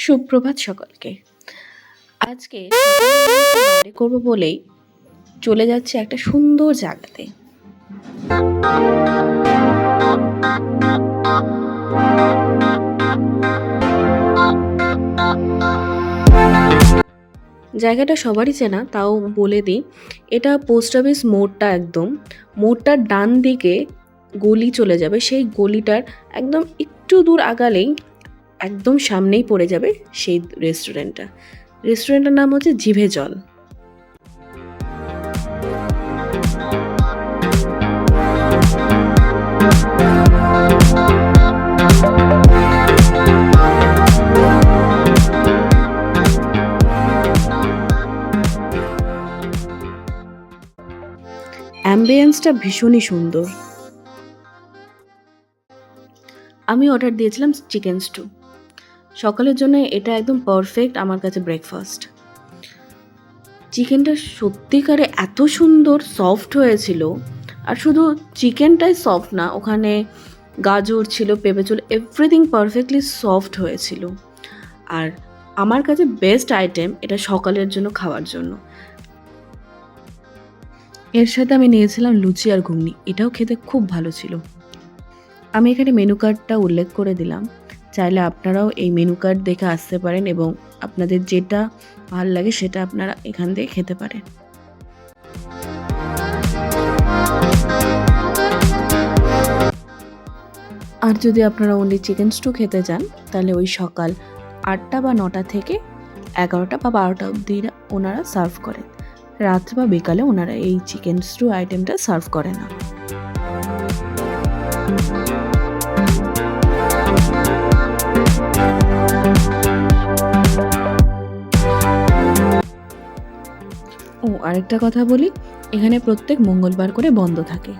সুপ্রভাত সকলকে। আজকে সকালে বাইরে করবো বলেই চলে যাচ্ছে একটা সুন্দর জায়গাতে। জায়গাটা সবারই চেনা, তাও বলে দিই, এটা পোস্ট অফিস মোড়টা, একদম মোড়টার ডান দিকে গলি চলে যাবে। সেই গলিটার একদম একটু দূর আগালেই একদম সামনেই পড়ে যাবে সেই রেস্টুরেন্টটার নাম হচ্ছে জিভে জল। অ্যাম্বিয়েন্সটা ভীষণই সুন্দর। আমি অর্ডার দিয়েছিলাম চিকেন স্টু। সকালের জন্য এটা একদম পারফেক্ট আমার কাছে ব্রেকফাস্ট। চিকেনটা সত্যিকারে এত সুন্দর সফট হয়েছিল, আর শুধু চিকেনটাই সফট না, ওখানে গাজর ছিল, পেঁপে ছিল, এভরিথিং পারফেক্টলি সফট হয়েছিল। আর আমার কাছে বেস্ট আইটেম এটা সকালের জন্য খাওয়ার জন্য। এর সাথে আমি নিয়েছিলাম লুচি আর ঘুগনি, এটাও খেতে খুব ভালো ছিল। আমি এখানে মেনু কার্ডটা উল্লেখ করে দিলাম, চাইলে আপনারাও এই মেনু কার্ড দেখে আসতে পারেন এবং আপনাদের যেটা ভালো লাগে সেটা আপনারা এখান থেকে খেতে পারেন। আর যদি আপনারা অনলি চিকেন স্টু খেতে চান, তাহলে ওই সকাল 8টা বা 9টা থেকে 11টা বা 12টা অবধি ওনারা সার্ভ করেন। রাত্রে বা বিকালে ওনারা এই চিকেন স্টু আইটেমটা সার্ভ করে না। ও আরেকটা কথা বলি, এখানে প্রত্যেক মঙ্গলবার করে বন্ধ থাকে।